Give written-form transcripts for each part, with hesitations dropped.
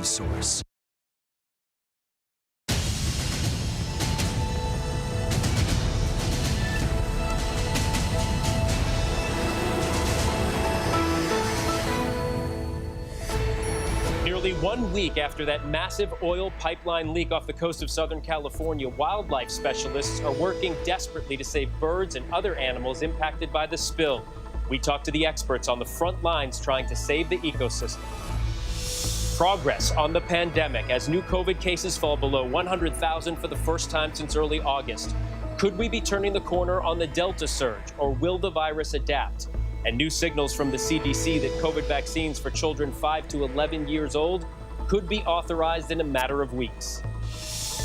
news source. Nearly 1 week after that massive oil pipeline leak off the coast of Southern California, wildlife specialists are working desperately to save birds and other animals impacted by the spill. We talked to the experts on the front lines trying to save the ecosystem. Progress on the pandemic as new COVID cases fall below 100,000 for the first time since early August. Could we be turning the corner on the Delta surge, or will the virus adapt? And new signals from the CDC that COVID vaccines for children 5 to 11 years old could be authorized in a matter of weeks.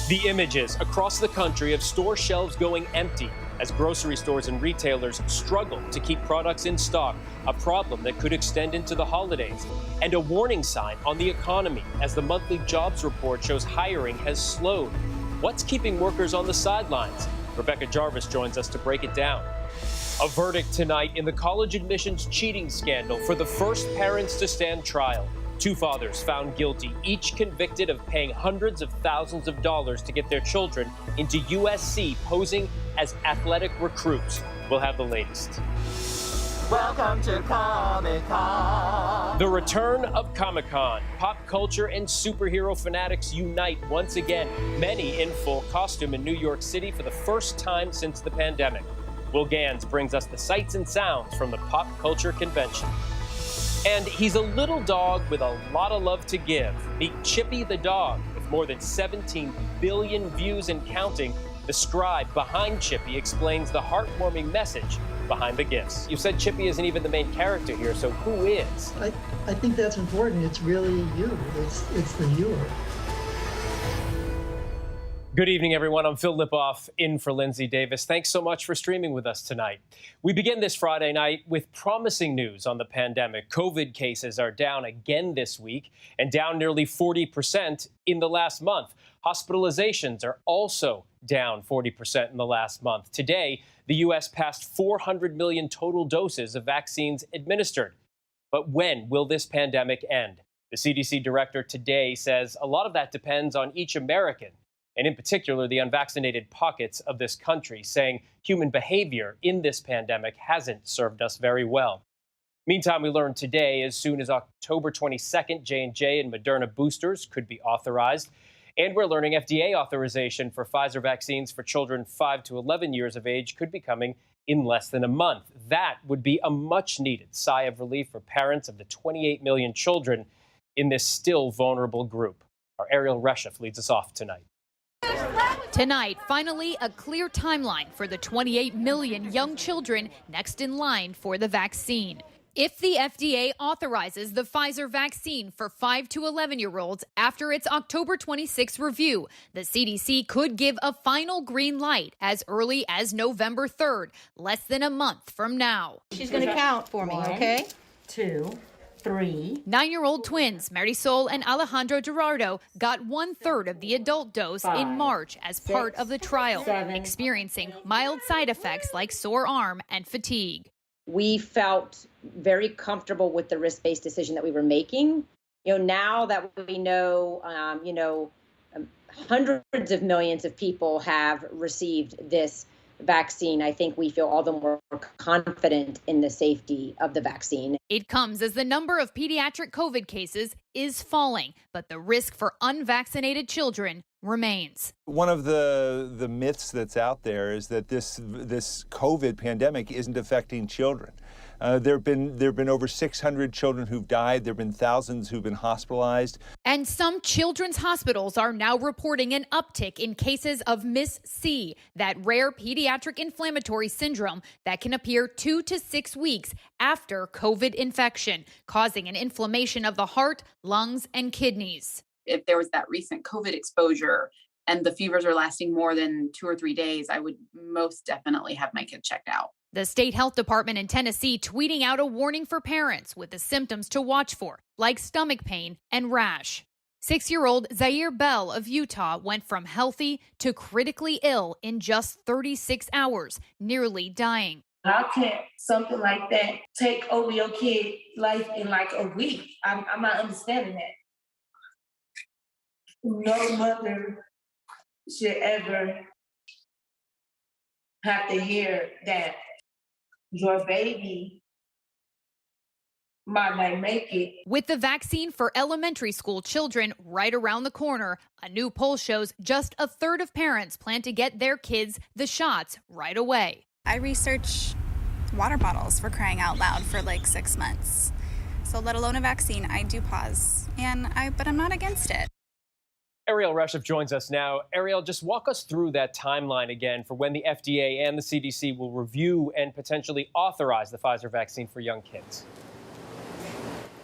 The images across the country of store shelves going empty as grocery stores and retailers struggle to keep products in stock, a problem that could extend into the holidays, and a warning sign on the economy as the monthly jobs report shows hiring has slowed. What's keeping workers on the sidelines? Rebecca Jarvis joins us to break it down. A verdict tonight in the college admissions cheating scandal for the first parents to stand trial. 2 fathers found guilty, each convicted of paying hundreds of thousands of dollars to get their children into USC, posing as athletic recruits. We'll have the latest. Welcome to Comic-Con. The return of Comic-Con. Pop culture and superhero fanatics unite once again, many in full costume in New York City for the first time since the pandemic. Will Gans brings us the sights and sounds from the pop culture convention. And he's a little dog with a lot of love to give. Meet Chippy the dog. With more than 17 billion views and counting, the scribe behind Chippy explains the heartwarming message behind the gifts. You said Chippy isn't even the main character here, so who is? I think that's important. It's really you. It's the viewer. Good evening, everyone. I'm Phil Lipoff, in for Lindsay Davis. Thanks so much for streaming with us tonight. We begin this Friday night with promising news on the pandemic. COVID cases are down again this week and down nearly 40% in the last month. Hospitalizations are also down 40% in the last month. Today, the U.S. passed 400 million total doses of vaccines administered. But when will this pandemic end? The CDC director today says a lot of that depends on each American, and in particular, the unvaccinated pockets of this country, saying human behavior in this pandemic hasn't served us very well. Meantime, we learned today, as soon as October 22nd, J&J and Moderna boosters could be authorized. And we're learning FDA authorization for Pfizer vaccines for children 5 to 11 years of age could be coming in less than a month. That would be a much-needed sigh of relief for parents of the 28 million children in this still vulnerable group. Our Ariel Reshef leads us off tonight. Tonight, finally, a clear timeline for the 28 million young children next in line for the vaccine. If the FDA authorizes the Pfizer vaccine for 5 to 11-year-olds after its October 26 review, the CDC could give a final green light as early as November 3rd, less than a month from now. She's going to count for me, okay? 2, 3. 9-year-old twins Marisol and Alejandro Gerardo got 1/3 of the adult dose in March as part of the trial, experiencing mild side effects like sore arm and fatigue. We felt very comfortable with the risk-based decision that we were making. Now that we know, hundreds of millions of people have received this vaccine, I think we feel all the more confident in the safety of the vaccine. It comes as the number of pediatric COVID cases is falling, but the risk for unvaccinated children remains. One of the myths that's out there is that this COVID pandemic isn't affecting children. There have been over 600 children who've died. There have been thousands who've been hospitalized. And some children's hospitals are now reporting an uptick in cases of MIS-C, that rare pediatric inflammatory syndrome that can appear 2 to 6 weeks after COVID infection, causing an inflammation of the heart, lungs, and kidneys. If there was that recent COVID exposure and the fevers are lasting more than 2 or 3 days, I would most definitely have my kid checked out. The state health department in Tennessee tweeting out a warning for parents with the symptoms to watch for, like stomach pain and rash. 6-year-old Zaire Bell of Utah went from healthy to critically ill in just 36 hours, nearly dying. How can something like that take over your kid's life in like a week? I'm not understanding that. no mother should ever have to hear that your baby might not make it. With the vaccine for elementary school children right around the corner, a new poll shows just a third of parents plan to get their kids the shots right away. I research water bottles, for crying out loud, for like 6 months. So let alone a vaccine, I do pause. But I'm not against it. Ariel Reshef joins us now. Ariel, just walk us through that timeline again for when the FDA and the CDC will review and potentially authorize the Pfizer vaccine for young kids.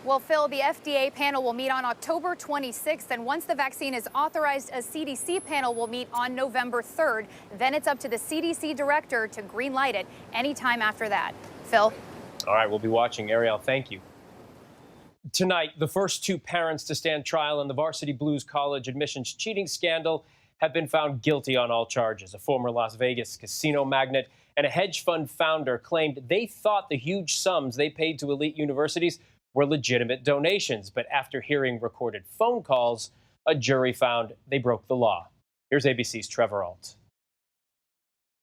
Well, Phil, the FDA panel will meet on October 26th, and once the vaccine is authorized, a CDC panel will meet on November 3rd. Then it's up to the CDC director to green-light it anytime after that. Phil? All right, we'll be watching. Ariel, thank you. Tonight, the first two parents to stand trial in the Varsity Blues college admissions cheating scandal have been found guilty on all charges. A former Las Vegas casino magnate and a hedge fund founder claimed they thought the huge sums they paid to elite universities were legitimate donations. But after hearing recorded phone calls, a jury found they broke the law. Here's ABC's Trevor Ault.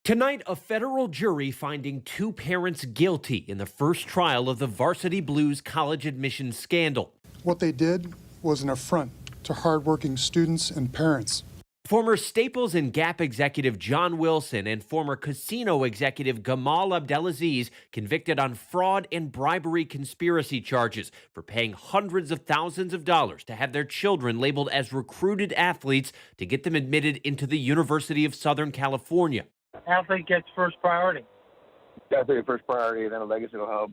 Tonight, a federal jury finding two parents guilty in the first trial of the Varsity Blues college admissions scandal. What they did was an affront to hardworking students and parents. Former Staples and Gap executive John Wilson and former casino executive Gamal Abdelaziz convicted on fraud and bribery conspiracy charges for paying hundreds of thousands of dollars to have their children labeled as recruited athletes to get them admitted into the University of Southern California. Athlete gets first priority. Definitely first priority, then a legacy will help,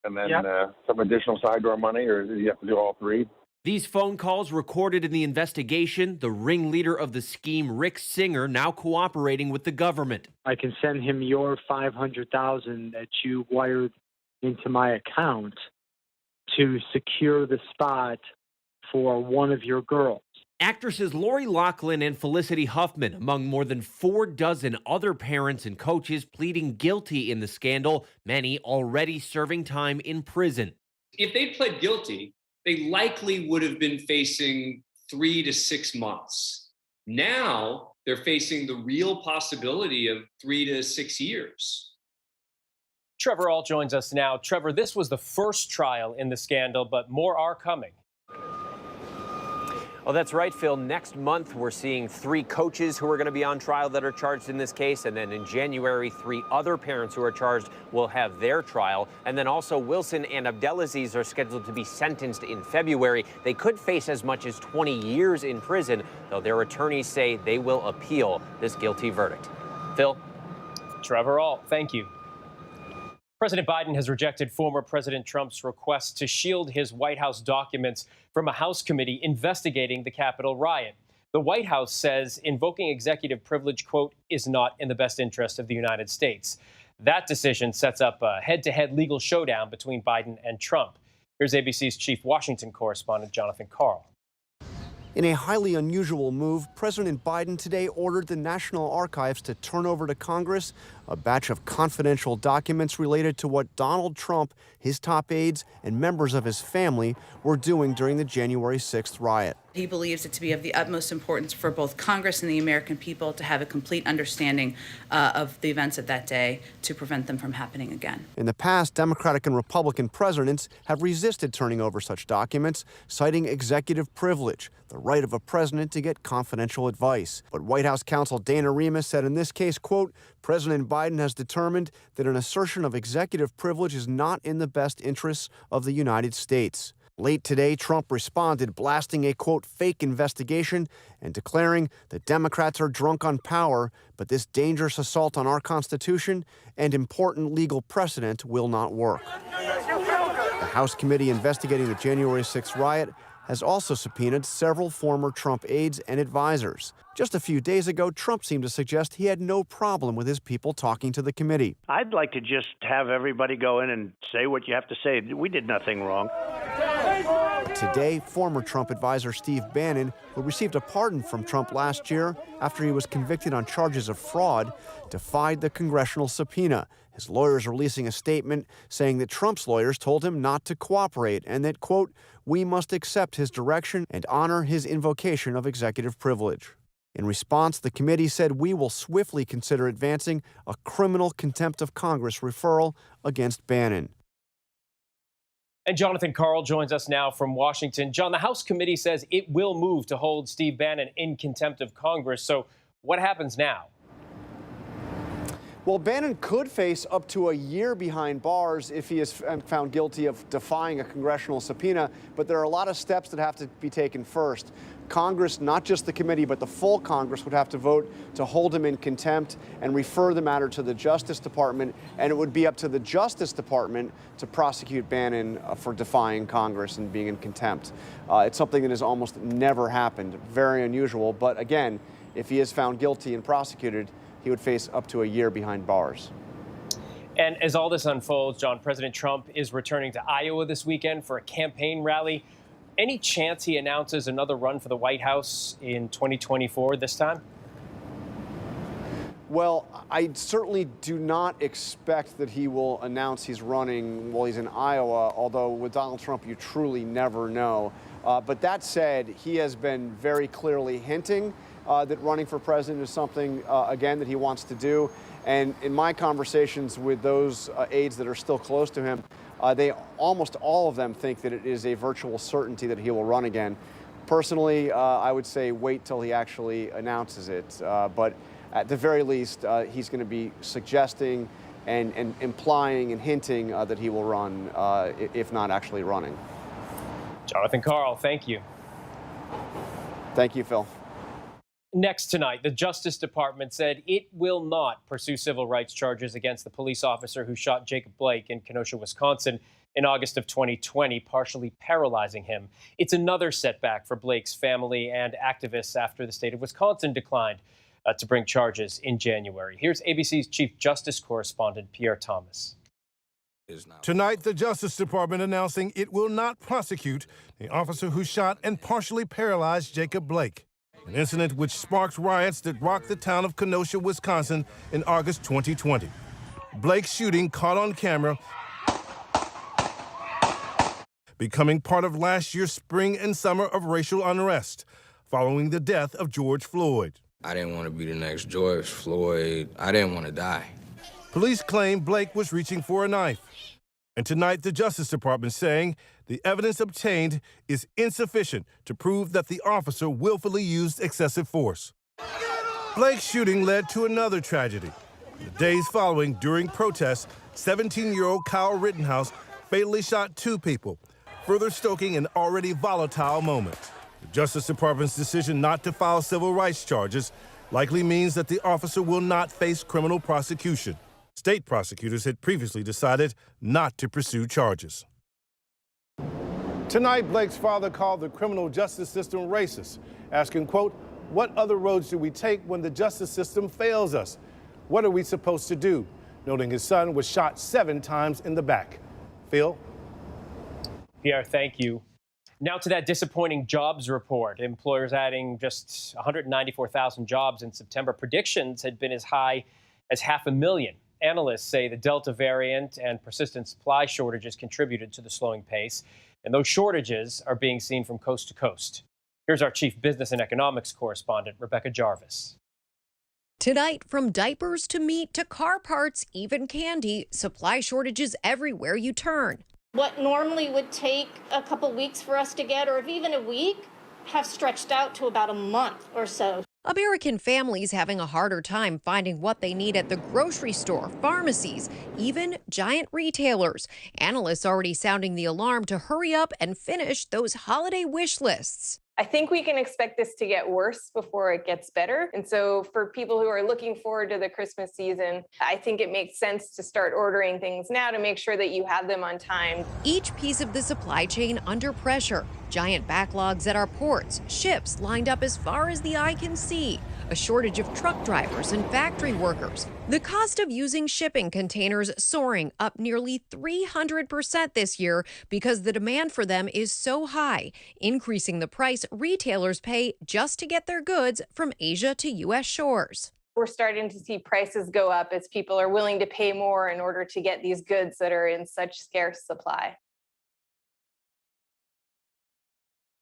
and then Yep. some additional side door money, or you have to do all three. These phone calls recorded in the investigation, the ringleader of the scheme, Rick Singer, now cooperating with the government. I can send him your $500,000 that you wired into my account to secure the spot for one of your girls. Actresses Lori Loughlin and Felicity Huffman, among more than 4 dozen other parents and coaches pleading guilty in the scandal, many already serving time in prison. If they pled guilty, they likely would have been facing 3 to 6 months. Now they're facing the real possibility of 3 to 6 years. Trevor Ault joins us now. Trevor, this was the first trial in the scandal, but more are coming. Oh, that's right, Phil. Next month, we're seeing 3 coaches who are going to be on trial that are charged in this case. And then in January, 3 other parents who are charged will have their trial. And then also Wilson and Abdelaziz are scheduled to be sentenced in February. They could face as much as 20 years in prison, though their attorneys say they will appeal this guilty verdict. Phil? Trevor Ault, thank you. President Biden has rejected former President Trump's request to shield his White House documents from a House committee investigating the Capitol riot. The White House says invoking executive privilege, quote, is not in the best interest of the United States. That decision sets up a head-to-head legal showdown between Biden and Trump. Here's ABC's chief Washington correspondent, Jonathan Karl. In a highly unusual move, President Biden today ordered the National Archives to turn over to Congress a batch of confidential documents related to what Donald Trump, his top aides, and members of his family were doing during the January 6th riot. He believes it to be of the utmost importance for both Congress and the American people to have a complete understanding of the events of that day to prevent them from happening again. In the past, Democratic and Republican presidents have resisted turning over such documents, citing executive privilege, the right of a president to get confidential advice. But White House counsel Dana Remus said in this case, quote, President Biden has determined that an assertion of executive privilege is not in the best interests of the United States. Late today, Trump responded, blasting a, quote, fake investigation and declaring that Democrats are drunk on power, but this dangerous assault on our Constitution and important legal precedent will not work. The House committee investigating the January 6th riot has also subpoenaed several former Trump aides and advisors. Just a few days ago, Trump seemed to suggest he had no problem with his people talking to the committee. I'd like to just have everybody go in and say what you have to say. We did nothing wrong. Today, former Trump advisor Steve Bannon, who received a pardon from Trump last year after he was convicted on charges of fraud, defied the congressional subpoena. His lawyers releasing a statement saying that Trump's lawyers told him not to cooperate and that, quote, we must accept his direction and honor his invocation of executive privilege. In response, the committee said we will swiftly consider advancing a criminal contempt of Congress referral against Bannon. And Jonathan Karl joins us now from Washington. John, the House committee says it will move to hold Steve Bannon in contempt of Congress. So what happens now? Well, Bannon could face up to a year behind bars if he is found guilty of defying a congressional subpoena, but there are a lot of steps that have to be taken first. Congress, not just the committee, but the full Congress would have to vote to hold him in contempt and refer the matter to the Justice Department, and it would be up to the Justice Department to prosecute Bannon for defying Congress and being in contempt. It's something that has almost never happened, very unusual, but again, if he is found guilty and prosecuted, he would face up to a year behind bars. And as all this unfolds, John, President Trump is returning to Iowa this weekend for a campaign rally. Any chance he announces another run for the White House in 2024 this time? Well, I certainly do not expect that he will announce he's running while he's in Iowa, although with Donald Trump, you truly never know. But that said, he has been very clearly hinting that running for president is something, again, that he wants to do. And in my conversations with those aides that are still close to him, they almost all of them think that it is a virtual certainty that he will run again. Personally, I would say wait till he actually announces it. But at the very least, he's going to be suggesting and implying and hinting that he will run, if not actually running. Jonathan Karl, thank you. Thank you, Phil. Next tonight, the Justice Department said it will not pursue civil rights charges against the police officer who shot Jacob Blake in Kenosha, Wisconsin in August of 2020, partially paralyzing him. It's another setback for Blake's family and activists after the state of Wisconsin declined to bring charges in January. Here's ABC's Chief Justice Correspondent, Pierre Thomas. Tonight, the Justice Department announcing it will not prosecute the officer who shot and partially paralyzed Jacob Blake, an incident which sparked riots that rocked the town of Kenosha, Wisconsin in August 2020. Blake's shooting caught on camera, becoming part of last year's spring and summer of racial unrest following the death of George Floyd. I didn't want to be the next George Floyd. I didn't want to die. Police claim Blake was reaching for a knife. And tonight, the Justice Department saying the evidence obtained is insufficient to prove that the officer willfully used excessive force. Blake's shooting led to another tragedy. The days following, during protests, 17-year-old Kyle Rittenhouse fatally shot two people, further stoking an already volatile moment. The Justice Department's decision not to file civil rights charges likely means that the officer will not face criminal prosecution. State prosecutors had previously decided not to pursue charges. Tonight, Blake's father called the criminal justice system racist, asking, quote, what other roads do we take when the justice system fails us? What are we supposed to do? Noting his son was shot 7 times in the back. Phil? Pierre, thank you. Now to that disappointing jobs report. Employers adding just 194,000 jobs in September. Predictions had been as high as 500,000. Analysts say the Delta variant and persistent supply shortages contributed to the slowing pace, and those shortages are being seen from coast to coast. Here's our chief business and economics correspondent, Rebecca Jarvis. Tonight, from diapers to meat to car parts, even candy, supply shortages everywhere you turn. What normally would take a couple weeks for us to get, or even a week, have stretched out to about a month or so. American families having a harder time finding what they need at the grocery store, pharmacies, even giant retailers. Analysts already sounding the alarm to hurry up and finish those holiday wish lists. I think we can expect this to get worse before it gets better. And so for people who are looking forward to the Christmas season, I think it makes sense to start ordering things now to make sure that you have them on time. Each piece of the supply chain under pressure. Giant backlogs at our ports, ships lined up as far as the eye can see, a shortage of truck drivers and factory workers. The cost of using shipping containers soaring up nearly 300% this year because the demand for them is so high, increasing the price retailers pay just to get their goods from Asia to U.S. shores. We're starting to see prices go up as people are willing to pay more in order to get these goods that are in such scarce supply.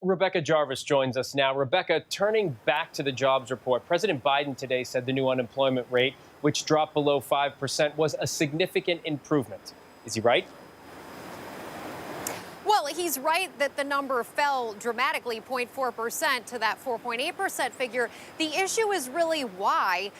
Rebecca Jarvis joins us now. Rebecca, turning back to the jobs report, President Biden today said the new unemployment rate, which dropped below 5%, was a significant improvement. Is he right? Well, he's right that the number fell dramatically, 0.4% to that 4.8% figure. The issue is really why.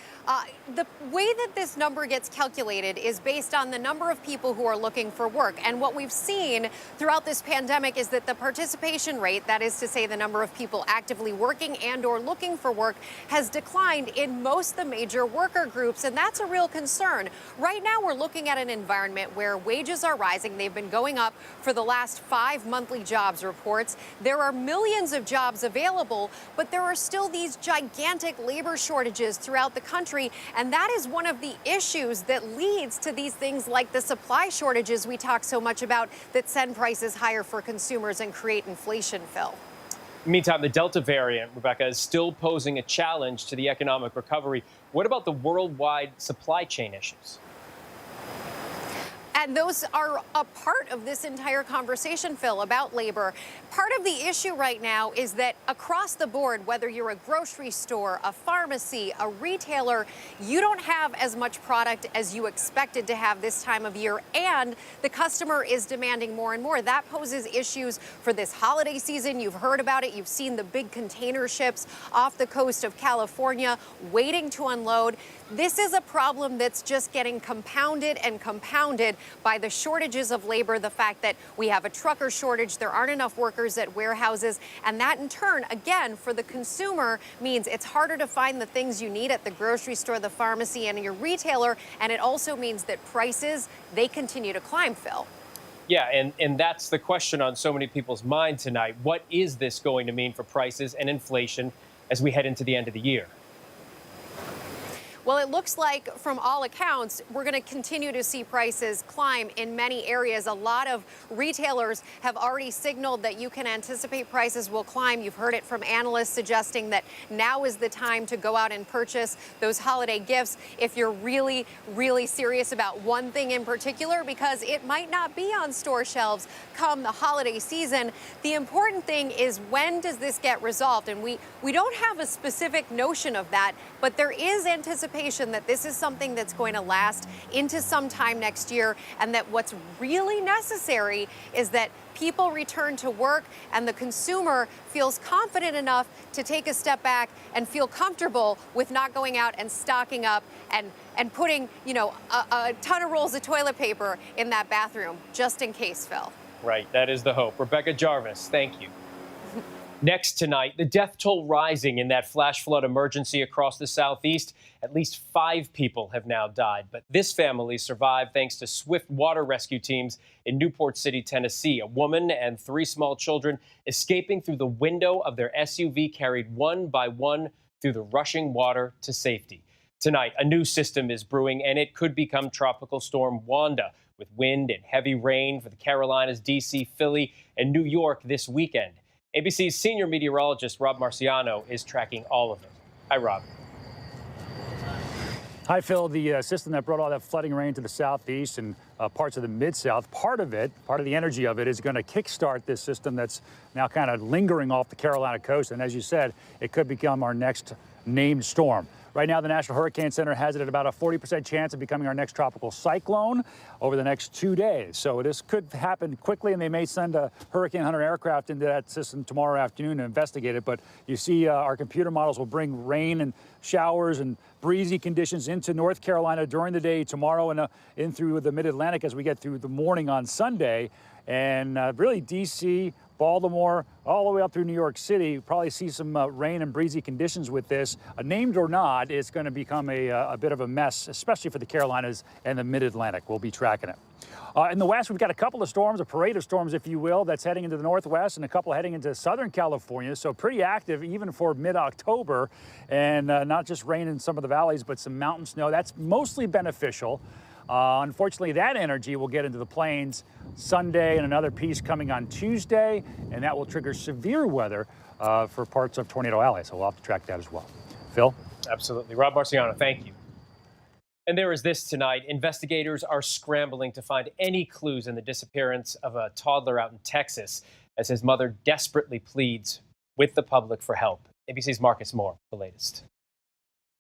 The way that this number gets calculated is based on the number of people who are looking for work. And what we've seen throughout this pandemic is that the participation rate, that is to say the number of people actively working and or looking for work, has declined in most of the major worker groups. And that's a real concern. Right now, we're looking at an environment where wages are rising. They've been going up for the last 5 monthly jobs reports. There are millions of jobs available, but there are still these gigantic labor shortages throughout the country. And that is one of the issues that leads to these things like the supply shortages we talk so much about that send prices higher for consumers and create inflation, Phil. Meantime, the Delta variant, Rebecca, is still posing a challenge to the economic recovery. What about the worldwide supply chain issues? And those are a part of this entire conversation, Phil, about labor. Part of the issue right now is that across the board, whether you're a grocery store, a pharmacy, a retailer, you don't have as much product as you expected to have this time of year, and the customer is demanding more and more. That poses issues for this holiday season. You've heard about it. You've seen the big container ships off the coast of California waiting to unload. This is a problem that's just getting compounded and compounded by the shortages of labor, the fact that we have a trucker shortage, there aren't enough workers at warehouses, and that in turn, again, for the consumer means it's harder to find the things you need at the grocery store, the pharmacy, and your retailer, and it also means that prices, they continue to climb, Phil. Yeah, and that's the question on so many people's mind tonight. What is this going to mean for prices and inflation as we head into the end of the year? Well, it looks like, from all accounts, we're going to continue to see prices climb in many areas. A lot of retailers have already signaled that you can anticipate prices will climb. You've heard it from analysts suggesting that now is the time to go out and purchase those holiday gifts if you're really, really serious about one thing in particular, because it might not be on store shelves come the holiday season. The important thing is, when does this get resolved? And we don't have a specific notion of that, but there is anticipation that this is something that's going to last into some time next year, and that what's really necessary is that people return to work and the consumer feels confident enough to take a step back and feel comfortable with not going out and stocking up and putting, a ton of rolls of toilet paper in that bathroom just in case, Phil. Right, that is the hope. Rebecca Jarvis, thank you. Next tonight, the death toll rising in that flash flood emergency across the Southeast. At least 5 people have now died, but this family survived thanks to swift water rescue teams in Newport City, Tennessee. A woman and 3 small children escaping through the window of their SUV carried one by one through the rushing water to safety. Tonight, a new system is brewing, and it could become Tropical Storm Wanda, with wind and heavy rain for the Carolinas, D.C., Philly, and New York this weekend. ABC's senior meteorologist, Rob Marciano, is tracking all of it. Hi, Rob. Hi, Phil. The system that brought all that flooding rain to the southeast and parts of the mid-south, part of the energy of it is going to kickstart this system that's now kind of lingering off the Carolina coast. And as you said, it could become our next named storm. Right now, the National Hurricane Center has it at about a 40% chance of becoming our next tropical cyclone over the next 2 days. So this could happen quickly, and they may send a Hurricane Hunter aircraft into that system tomorrow afternoon to investigate it. But you see our computer models will bring rain and showers and breezy conditions into North Carolina during the day tomorrow and in through the mid-Atlantic as we get through the morning on Sunday. And really, D.C., Baltimore, all the way up through New York City, probably see some rain and breezy conditions with this. Named or not, it's going to become a bit of a mess, especially for the Carolinas and the Mid-Atlantic. We'll be tracking it. In the west, we've got a couple of storms, a parade of storms, if you will, that's heading into the northwest and a couple heading into Southern California. So pretty active even for mid-October, and not just rain in some of the valleys, but some mountain snow. That's mostly beneficial. Unfortunately, that energy will get into the plains Sunday and another piece coming on Tuesday, and that will trigger severe weather for parts of Tornado Alley. So we'll have to track that as well. Phil? Absolutely. Rob Marciano, thank you. And there is this tonight. Investigators are scrambling to find any clues in the disappearance of a toddler out in Texas as his mother desperately pleads with the public for help. ABC's Marcus Moore, the latest.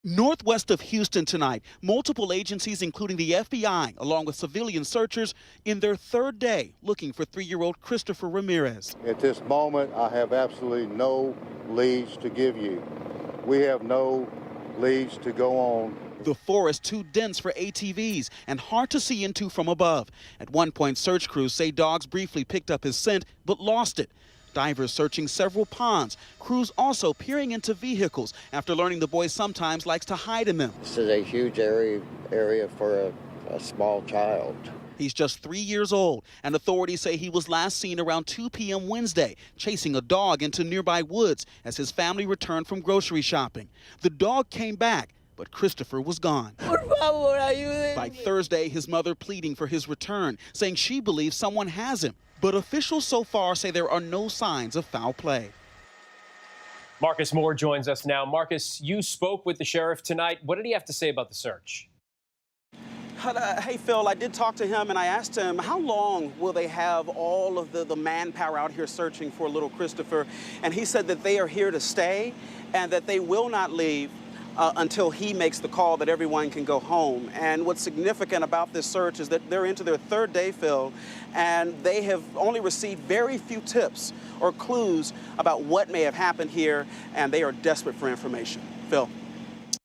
Northwest of Houston tonight, multiple agencies, including the FBI, along with civilian searchers, in their third day looking for 3-year-old Christopher Ramirez. At this moment, I have absolutely no leads to give you. We have no leads to go on. The forest too dense for ATVs and hard to see into from above. At one point, search crews say dogs briefly picked up his scent but lost it. Divers searching several ponds. Crews also peering into vehicles after learning the boy sometimes likes to hide in them. This is a huge area for a small child. He's just 3 years old, and authorities say he was last seen around 2 p.m. Wednesday, chasing a dog into nearby woods as his family returned from grocery shopping. The dog came back, but Christopher was gone. By Thursday, his mother pleading for his return, saying she believes someone has him. But officials so far say there are no signs of foul play. Marcus Moore joins us now. Marcus, you spoke with the sheriff tonight. What did he have to say about the search? Hey, Phil, I did talk to him, and I asked him, how long will they have all of the manpower out here searching for little Christopher? And he said that they are here to stay and that they will not leave until he makes the call that everyone can go home. And what's significant about this search is that they're into their third day, Phil, and they have only received very few tips or clues about what may have happened here, and they are desperate for information. Phil.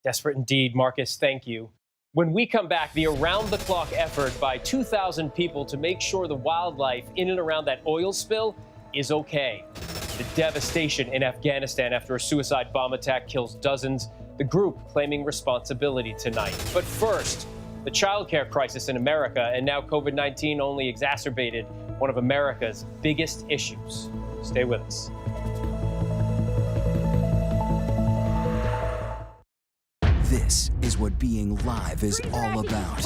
Desperate indeed, Marcus. Thank you. When we come back, the around-the-clock effort by 2,000 people to make sure the wildlife in and around that oil spill is okay. The devastation in Afghanistan after a suicide bomb attack kills dozens. The group claiming responsibility tonight. But first, the childcare crisis in America, and now COVID-19 only exacerbated one of America's biggest issues. Stay with us. This is what being live is all about.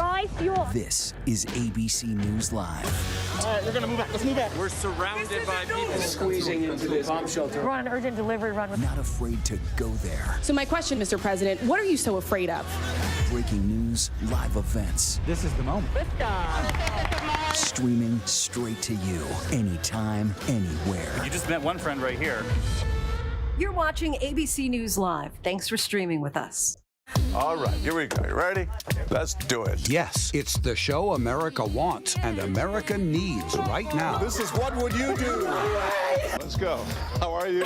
This is ABC News Live. All right, we're gonna move back. Let's move back. We're surrounded by people squeezing into this bomb shelter. We're on an urgent delivery run. Not afraid to go there. So my question, Mr. President, what are you so afraid of? Breaking news, live events. This is the moment. Streaming straight to you, anytime, anywhere. You just met one friend right here. You're watching ABC News Live. Thanks for streaming with us. All right, here we go. You ready? Let's do it. Yes, it's the show America wants and America needs right now. This is What Would You Do? Let's go. How are you?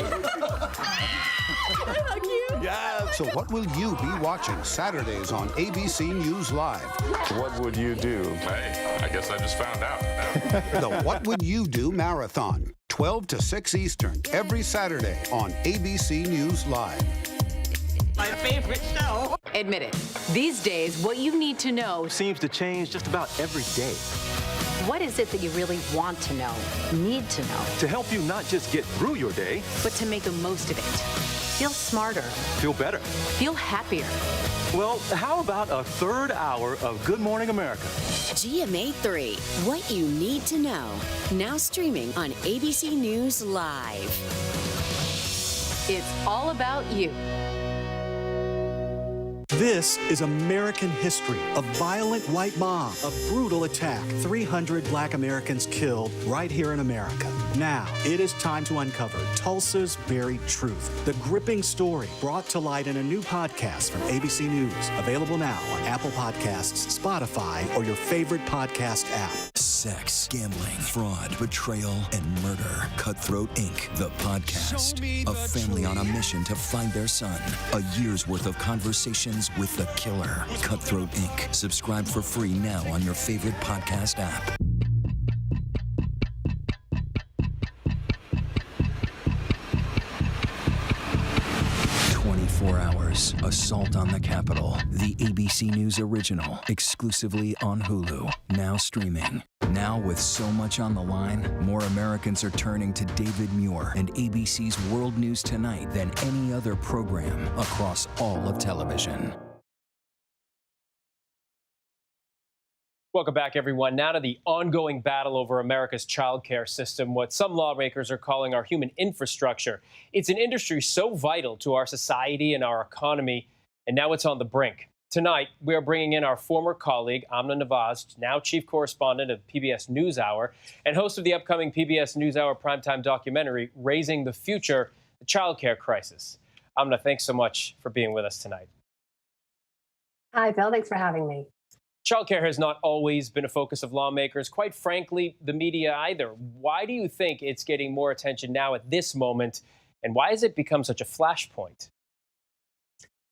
Yeah. So what will you be watching Saturdays on ABC News Live? What would you do? Hey, I guess I just found out. The What Would You Do Marathon, 12 to 6 Eastern, every Saturday on ABC News Live. My favorite show. Admit it. These days, what you need to know seems to change just about every day. What is it that you really want to know, need to know? To help you not just get through your day, but to make the most of it. Feel smarter. Feel better. Feel happier. Well, how about a third hour of Good Morning America? GMA 3, what you need to know. Now streaming on ABC News Live. It's all about you. This is American history. A violent white mob, a brutal attack, 300 black Americans killed right here in America. Now, it is time to uncover Tulsa's buried truth. The gripping story brought to light in a new podcast from ABC News. Available now on Apple Podcasts, Spotify, or your favorite podcast app. Sex, gambling, fraud, betrayal, and murder. Cutthroat Inc., the podcast. A family on a mission to find their son. A year's worth of conversations with the killer. Cutthroat Inc. Subscribe for free now on your favorite podcast app. 24 Hours, Assault on the Capitol, the ABC News original, exclusively on Hulu, now streaming. Now with so much on the line, more Americans are turning to David Muir and ABC's World News Tonight than any other program across all of television. Welcome back, everyone. Now to the ongoing battle over America's childcare system, what some lawmakers are calling our human infrastructure. It's an industry so vital to our society and our economy, and now it's on the brink. Tonight, we are bringing in our former colleague, Amna Nawaz, now chief correspondent of PBS NewsHour and host of the upcoming PBS NewsHour primetime documentary, Raising the Future, the Childcare Crisis. Amna, thanks so much for being with us tonight. Hi, Bill. Thanks for having me. Childcare has not always been a focus of lawmakers, quite frankly, the media either. Why do you think it's getting more attention now at this moment, and why has it become such a flashpoint?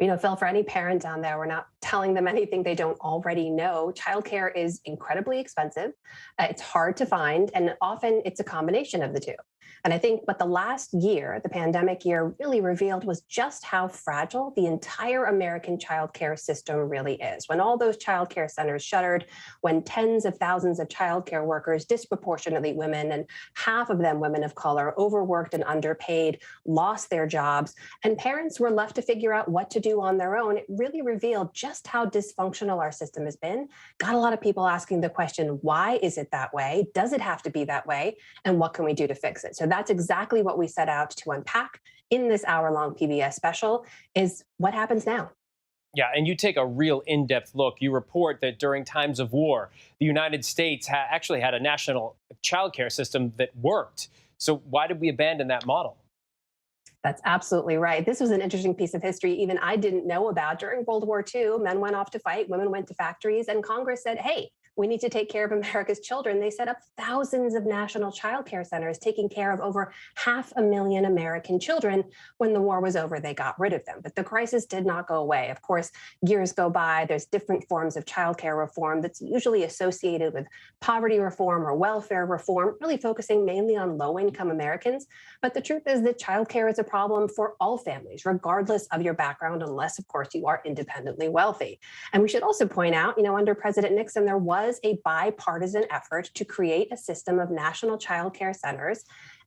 You know, Phil, for any parent down there, we're not telling them anything they don't already know. Childcare is incredibly expensive. It's hard to find, and often it's a combination of the two. And I think what the last year, the pandemic year, really revealed was just how fragile the entire American childcare system really is. When all those childcare centers shuttered, when tens of thousands of childcare workers, disproportionately women, and half of them women of color, overworked and underpaid, lost their jobs, and parents were left to figure out what to do on their own, it really revealed just how dysfunctional our system has been. Got a lot of people asking the question, why is it that way? Does it have to be that way? And what can we do to fix it? So that's exactly what we set out to unpack in this hour-long PBS special, is what happens now. Yeah, and you take a real in-depth look. You report that during times of war, the United States actually had a national childcare system that worked. So why did we abandon that model? That's absolutely right. This was an interesting piece of history even I didn't know about. During World War II, men went off to fight, women went to factories, and Congress said, hey, we need to take care of America's children. They set up thousands of national child care centers, taking care of over 500,000 American children. When the war was over, they got rid of them. But the crisis did not go away. Of course, years go by. There's different forms of child care reform that's usually associated with poverty reform or welfare reform, really focusing mainly on low-income Americans. But the truth is that child care is a problem for all families, regardless of your background, unless, of course, you are independently wealthy. And we should also point out, under President Nixon, there was a bipartisan effort to create a system of national child care centers.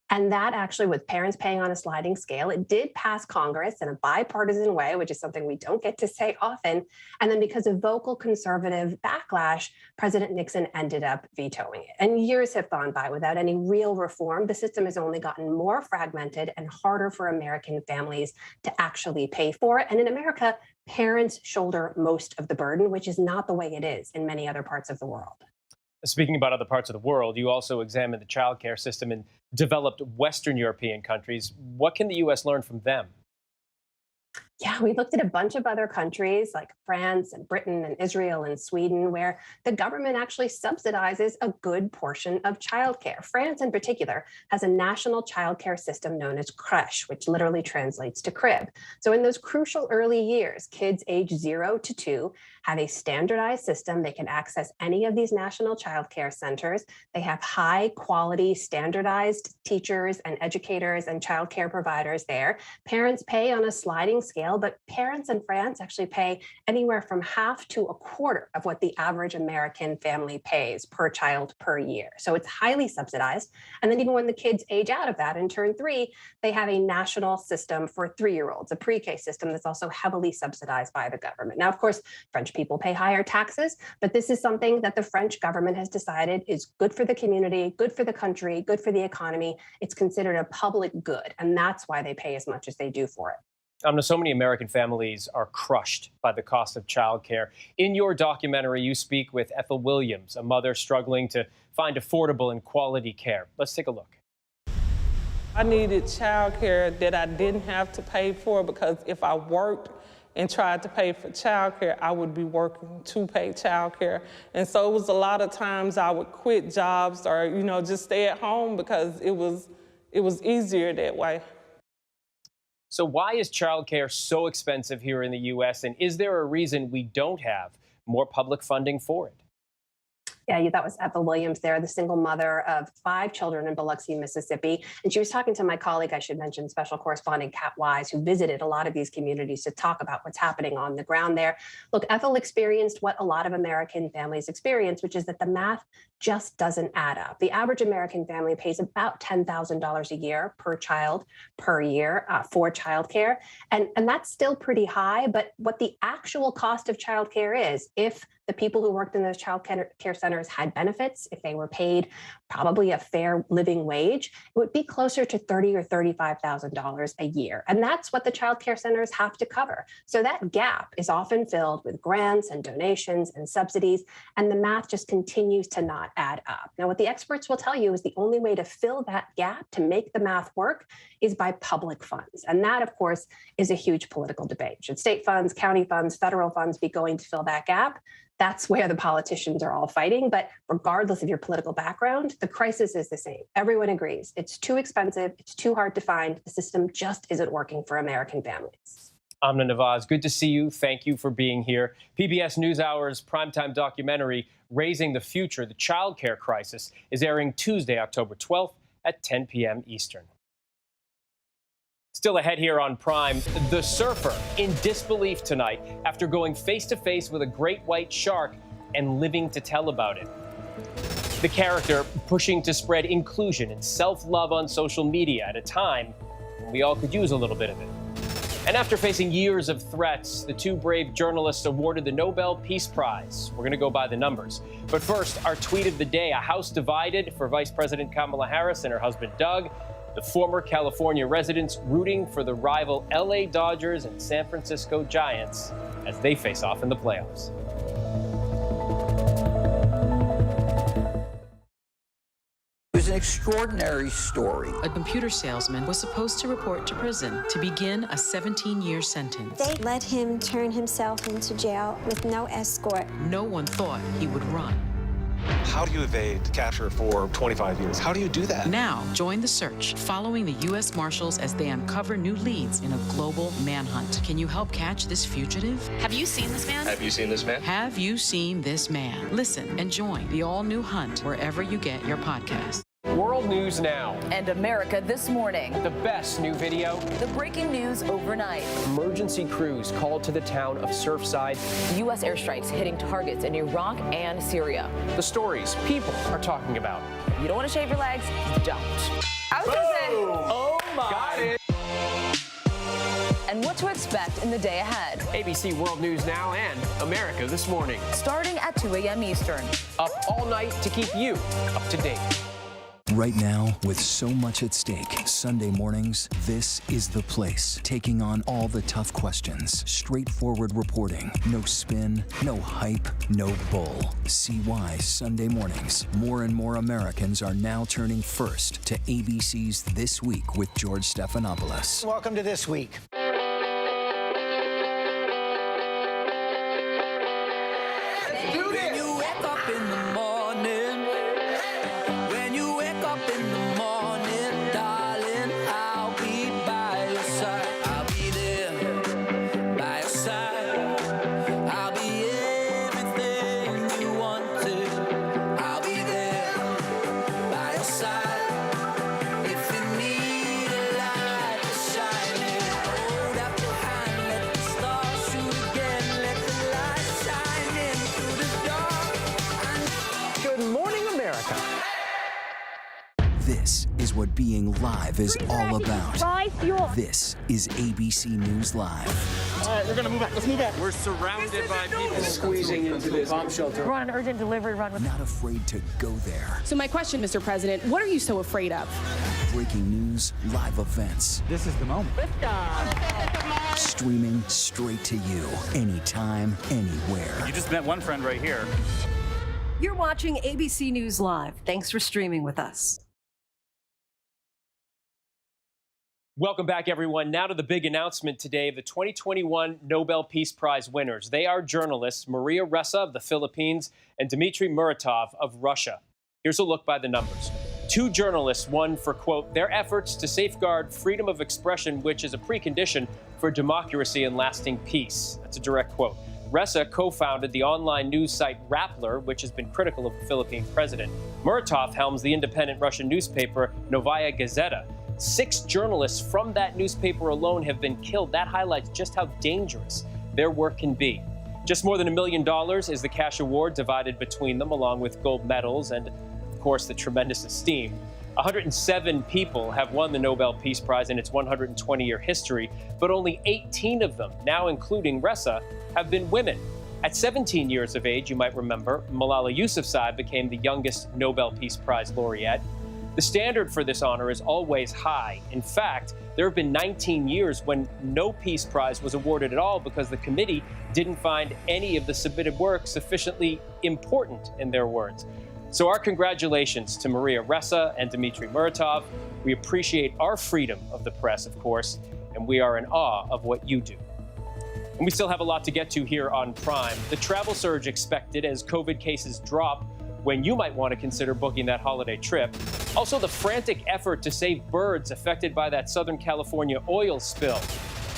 And that actually, with parents paying on a sliding scale, it did pass Congress in a bipartisan way, which is something we don't get to say often. And then because of vocal conservative backlash, President Nixon ended up vetoing it. And years have gone by without any real reform. The system has only gotten more fragmented and harder for American families to actually pay for it. And in America, parents shoulder most of the burden, which is not the way it is in many other parts of the world. Speaking about other parts of the world, you also examined the childcare system in developed Western European countries. What can the U.S. learn from them? Yeah, we looked at a bunch of other countries like France and Britain and Israel and Sweden, where the government actually subsidizes a good portion of childcare. France, in particular, has a national childcare system known as crèche, which literally translates to crib. So in those crucial early years, kids age 0 to 2 have a standardized system. They can access any of these national childcare centers. They have high quality, standardized teachers and educators and childcare providers there. Parents pay on a sliding scale, but parents in France actually pay anywhere from half to a quarter of what the average American family pays per child per year. So it's highly subsidized. And then even when the kids age out of that and turn 3, they have a national system for 3-year-olds, a pre-K system that's also heavily subsidized by the government. Now, of course, French people pay higher taxes, but this is something that the French government has decided is good for the community, good for the country, good for the economy. It's considered a public good, and that's why they pay as much as they do for it. So many American families are crushed by the cost of childcare. In your documentary, you speak with Ethel Williams, a mother struggling to find affordable and quality care. Let's take a look. I needed childcare that I didn't have to pay for, because if I worked and tried to pay for childcare, I would be working to pay childcare. And so it was a lot of times I would quit jobs or, just stay at home because it was easier that way. So why is childcare so expensive here in the U.S., and is there a reason we don't have more public funding for it? Yeah, that was Ethel Williams there, the single mother of 5 children in Biloxi, Mississippi. And she was talking to my colleague, I should mention, special correspondent Kat Wise, who visited a lot of these communities to talk about what's happening on the ground there. Look, Ethel experienced what a lot of American families experience, which is that the math just doesn't add up. The average American family pays about $10,000 a year per child per year for childcare. And that's still pretty high. But what the actual cost of childcare is, if the people who worked in those child care centers had benefits, if they were paid probably a fair living wage, it would be closer to $30,000 or $35,000 a year. And that's what the child care centers have to cover. So that gap is often filled with grants and donations and subsidies, and the math just continues to not add up. Now, what the experts will tell you is the only way to fill that gap, to make the math work, is by public funds. And that, of course, is a huge political debate. Should state funds, county funds, federal funds be going to fill that gap? That's where the politicians are all fighting. But regardless of your political background, the crisis is the same. Everyone agrees. It's too expensive. It's too hard to find. The system just isn't working for American families. Amna Nawaz, good to see you. Thank you for being here. PBS NewsHour's primetime documentary, Raising the Future, the Child Care Crisis, is airing Tuesday, October 12th at 10 p.m. Eastern. Still ahead here on Prime, the surfer in disbelief tonight after going face-to-face with a great white shark and living to tell about it. The character pushing to spread inclusion and self-love on social media at a time when we all could use a little bit of it. And after facing years of threats, the 2 brave journalists awarded the Nobel Peace Prize. We're going to go by the numbers. But first, our tweet of the day, a house divided for Vice President Kamala Harris and her husband Doug. The former California residents rooting for the rival LA Dodgers and San Francisco Giants as they face off in the playoffs. It was an extraordinary story. A computer salesman was supposed to report to prison to begin a 17-year sentence. They let him turn himself into jail with no escort. No one thought he would run. How do you evade capture for 25 years? How do you do that? Now, join the search, following the U.S. Marshals as they uncover new leads in a global manhunt. Can you help catch this fugitive? Have you seen this man? Have you seen this man? Have you seen this man? Listen and join the all-new hunt wherever you get your podcast. World News Now. And America This Morning. The best new video. The breaking news overnight. Emergency crews called to the town of Surfside. U.S. airstrikes hitting targets in Iraq and Syria. The stories people are talking about. You don't want to shave your legs? Don't. I was going to say. Oh my. Got it. And what to expect in the day ahead. ABC World News Now and America This Morning. Starting at 2 a.m. Eastern. Up all night to keep you up to date. Right now, with so much at stake, Sunday mornings, this is the place. Taking on all the tough questions. Straightforward reporting. No spin, no hype, no bull. See why Sunday mornings, more and more Americans are now turning first to ABC's This Week with George Stephanopoulos. Welcome to This Week. This is what being live is all about. This is ABC News Live. All right, we're gonna move back. Let's move back. We're surrounded by people squeezing into this bomb shelter. We're on an urgent delivery run. Not afraid to go there. So my question, Mr. President, what are you so afraid of? Breaking news, live events. This is the moment. Streaming straight to you, anytime, anywhere. You just met one friend right here. You're watching ABC News Live. Thanks for streaming with us. Welcome back, everyone. Now to the big announcement today of the 2021 Nobel Peace Prize winners. They are journalists Maria Ressa of the Philippines and Dmitry Muratov of Russia. Here's a look by the numbers. 2 journalists won for, quote, their efforts to safeguard freedom of expression, which is a precondition for democracy and lasting peace. That's a direct quote. Ressa co-founded the online news site Rappler, which has been critical of the Philippine president. Muratov helms the independent Russian newspaper Novaya Gazeta. 6 journalists from that newspaper alone have been killed. That highlights just how dangerous their work can be. Just more than $1 million is the cash award divided between them, along with gold medals and, of course, the tremendous esteem. 107 people have won the Nobel Peace Prize in its 120-year history, but only 18 of them, now including Ressa, have been women. At 17 years of age, you might remember, Malala Yousafzai became the youngest Nobel Peace Prize laureate. The standard for this honor is always high. In fact, there have been 19 years when no Peace Prize was awarded at all because the committee didn't find any of the submitted work sufficiently important, in their words. So our congratulations to Maria Ressa and Dmitry Muratov. We appreciate our freedom of the press, of course, and we are in awe of what you do. And we still have a lot to get to here on Prime. The travel surge expected as COVID cases drop, when you might want to consider booking that holiday trip. Also, the frantic effort to save birds affected by that Southern California oil spill.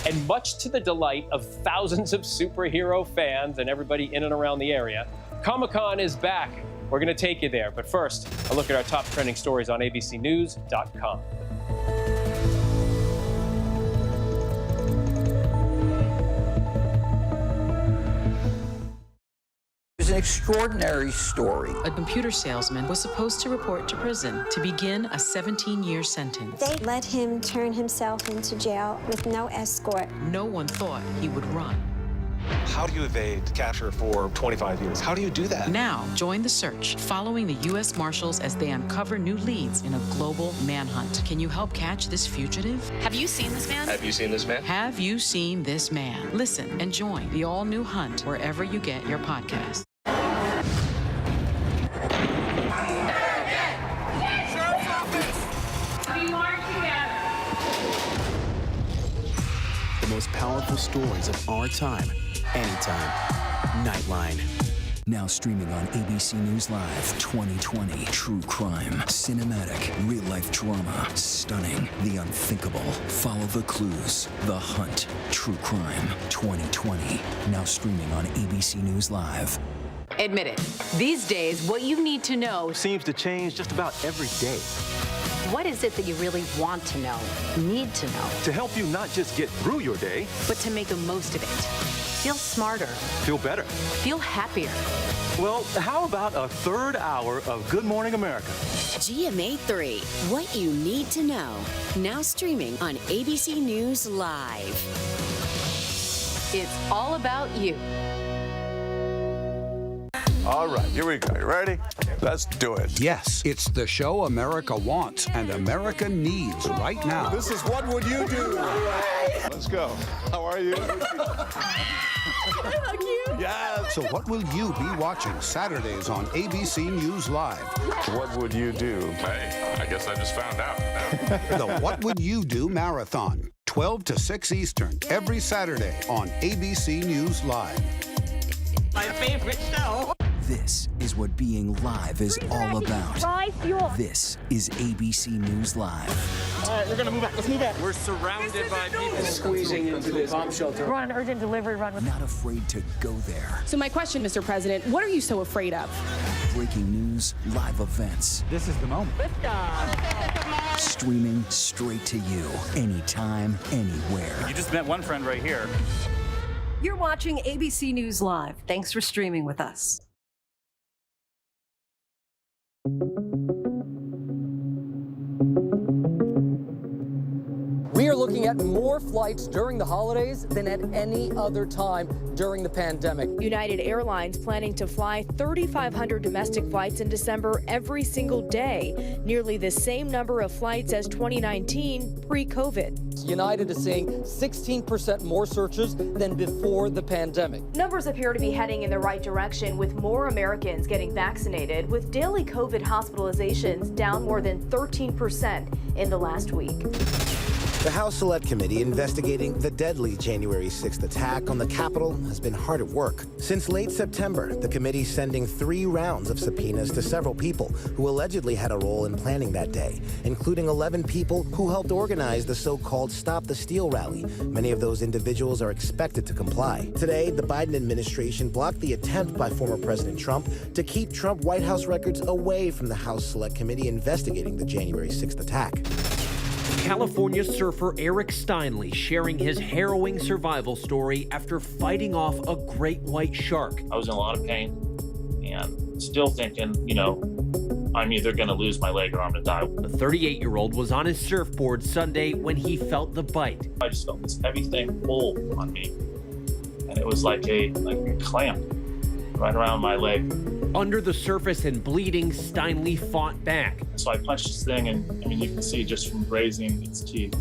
And much to the delight of thousands of superhero fans and everybody in and around the area, Comic-Con is back. We're going to take you there. But first, a look at our top trending stories on abcnews.com. An extraordinary story. A computer salesman was supposed to report to prison to begin a 17-year sentence. They let him turn himself into jail with no escort. No one thought he would run. How do you evade capture for 25 years? How do you do that? Now, join the search, following the U.S. Marshals as they uncover new leads in a global manhunt. Can you help catch this fugitive? Have you seen this man? Have you seen this man? Have you seen this man? Listen and join the all-new hunt wherever you get your podcast. The most powerful stories of our time, anytime. Nightline. Now streaming on ABC News Live 2020. True crime, cinematic, real-life drama, stunning, the unthinkable. Follow the clues. The Hunt. True crime 2020. Now streaming on ABC News Live. Admit it. These days, what you need to know seems to change just about every day. What is it that you really want to know, need to know? To help you not just get through your day, but to make the most of it. Feel smarter. Feel better. Feel happier. Well, how about a third hour of Good Morning America? GMA 3, what you need to know. Now streaming on ABC News Live. It's all about you. All right, here we go. You ready? Let's do it. Yes, it's the show America wants and America needs right now. This is What Would You Do? Let's go. How are you? How cute. Yeah. So what will you be watching Saturdays on ABC News Live? What would you do? Hey, I guess I just found out. The What Would You Do Marathon, 12 to 6 Eastern, every Saturday on ABC News Live. My favorite show. This is what being live is all about. This is ABC News Live. All right, we're gonna move back. Let's move back. We're surrounded by people squeezing into this bomb shelter. We're on an urgent delivery run. Not afraid to go there. So my question, Mr. President, what are you so afraid of? Breaking news, live events. This is the moment. Streaming straight to you, anytime, anywhere. You just met one friend right here. You're watching ABC News Live. Thanks for streaming with us. We are looking at more flights during the holidays than at any other time during the pandemic. United Airlines planning to fly 3,500 domestic flights in December every single day, nearly the same number of flights as 2019 pre-COVID. United is seeing 16% more searches than before the pandemic. Numbers appear to be heading in the right direction, with more Americans getting vaccinated, with daily COVID hospitalizations down more than 13% in the last week. The House Select Committee investigating the deadly January 6th attack on the Capitol has been hard at work. Since late September, the committee sending 3 rounds of subpoenas to several people who allegedly had a role in planning that day, including 11 people who helped organize the so-called Stop the Steal rally. Many of those individuals are expected to comply. Today, the Biden administration blocked the attempt by former President Trump to keep Trump White House records away from the House Select Committee investigating the January 6th attack. California surfer Eric Steinle sharing his harrowing survival story after fighting off a great white shark. I was in a lot of pain and still thinking, I'm either going to lose my leg or I'm going to die. The 38-year-old was on his surfboard Sunday when he felt the bite. I just felt this heavy thing pull on me, and it was like a clamp right around my leg. Under the surface and bleeding, Steinle fought back. So I punched this thing, and you can see just from grazing its teeth.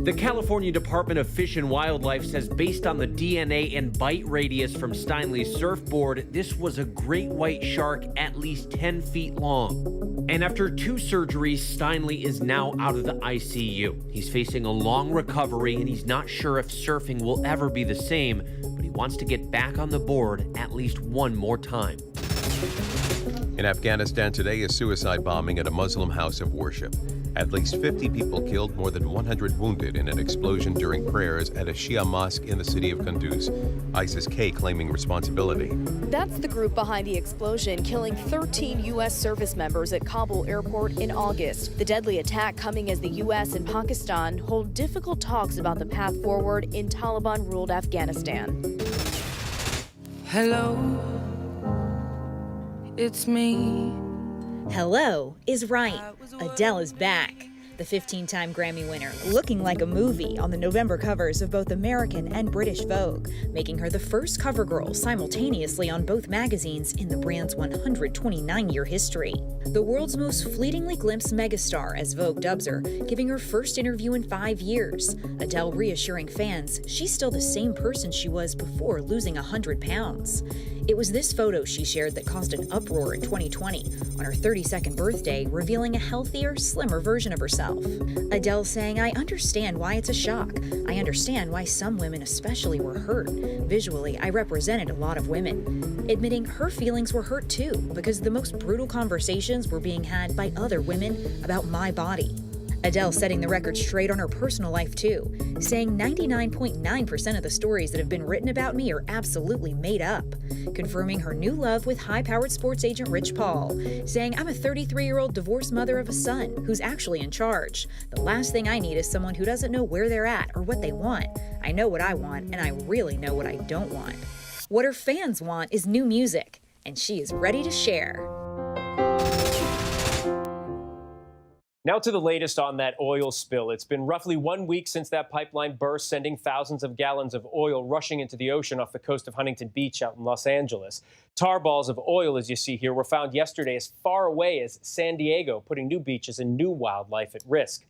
The California Department of Fish and Wildlife says based on the DNA and bite radius from Steinle's surfboard, this was a great white shark at least 10 feet long. And after 2 surgeries, Steinle is now out of the ICU. He's facing a long recovery, and he's not sure if surfing will ever be the same, but he wants to get back on the board at least one more time. In Afghanistan today, a suicide bombing at a Muslim house of worship. At least 50 people killed, more than 100 wounded in an explosion during prayers at a Shia mosque in the city of Kunduz. ISIS-K claiming responsibility. That's the group behind the explosion, killing 13 U.S. service members at Kabul airport in August. The deadly attack coming as the U.S. and Pakistan hold difficult talks about the path forward in Taliban-ruled Afghanistan. Hello, it's me. Hello is right. Adele is back. The 15-time Grammy winner, looking like a movie on the November covers of both American and British Vogue, making her the first cover girl simultaneously on both magazines in the brand's 129-year history. The world's most fleetingly glimpsed megastar, as Vogue dubs her, giving her first interview in 5 years. Adele reassuring fans she's still the same person she was before losing 100 pounds. It was this photo she shared that caused an uproar in 2020 on her 32nd birthday, revealing a healthier, slimmer version of herself. Adele saying, "I understand why it's a shock. I understand why some women especially were hurt. Visually, I represented a lot of women." Admitting her feelings were hurt too, because the most brutal conversations were being had by other women about my body. Adele setting the record straight on her personal life too, saying 99.9% of the stories that have been written about me are absolutely made up. Confirming her new love with high-powered sports agent Rich Paul, saying, "I'm a 33-year-old divorced mother of a son who's actually in charge. The last thing I need is someone who doesn't know where they're at or what they want. I know what I want, and I really know what I don't want." What her fans want is new music, and she is ready to share. Now to the latest on that oil spill. It's been roughly 1 week since that pipeline burst, sending thousands of gallons of oil rushing into the ocean off the coast of Huntington Beach out in Los Angeles. Tar balls of oil, as you see here, were found yesterday as far away as San Diego, putting new beaches and new wildlife at risk.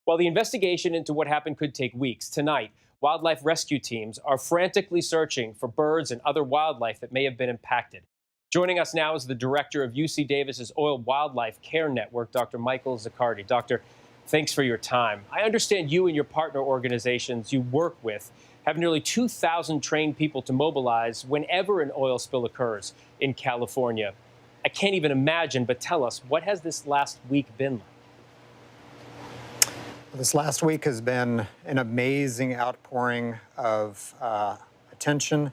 While the investigation into what happened could take weeks, tonight, wildlife rescue teams are frantically searching for birds and other wildlife that may have been impacted. Joining us now is the director of UC Davis's Oil Wildlife Care Network, Dr. Michael Zaccardi. Doctor, thanks for your time. I understand you and your partner organizations you work with have nearly 2,000 trained people to mobilize whenever an oil spill occurs in California. I can't even imagine, but tell us, what has this last week been like? This last week has been an amazing outpouring of attention,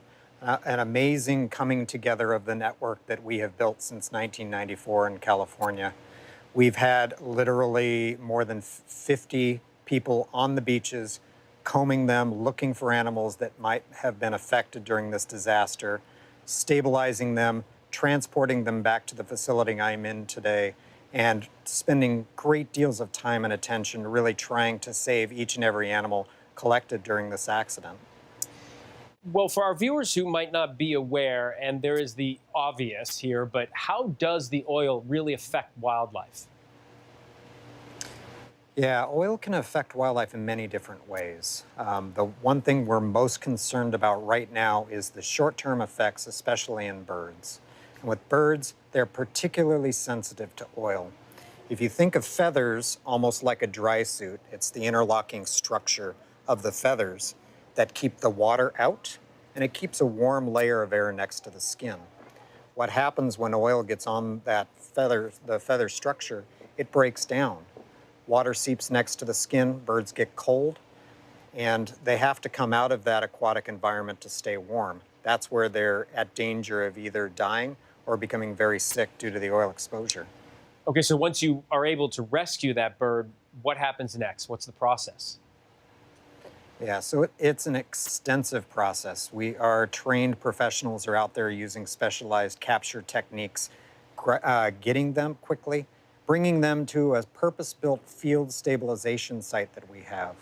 an amazing coming together of the network that we have built since 1994 in California. We've had literally more than 50 people on the beaches, combing them, looking for animals that might have been affected during this disaster, stabilizing them, transporting them back to the facility I'm in today, and spending great deals of time and attention really trying to save each and every animal collected during this accident. Well, for our viewers who might not be aware, and there is the obvious here, but how does the oil really affect wildlife? Yeah, oil can affect wildlife in many different ways. The one thing we're most concerned about right now is the short-term effects, especially in birds. And with birds, they're particularly sensitive to oil. If you think of feathers almost like a dry suit, it's the interlocking structure of the feathers that keep the water out, and it keeps a warm layer of air next to the skin. What happens when oil gets on that feather, the feather structure, it breaks down. Water seeps next to the skin, birds get cold, and they have to come out of that aquatic environment to stay warm. That's where they're at danger of either dying or becoming very sick due to the oil exposure. Okay, so once you are able to rescue that bird, what happens next? What's the process? Yeah, so it's an extensive process. Our trained professionals are out there using specialized capture techniques, getting them quickly, bringing them to a purpose-built field stabilization site that we have.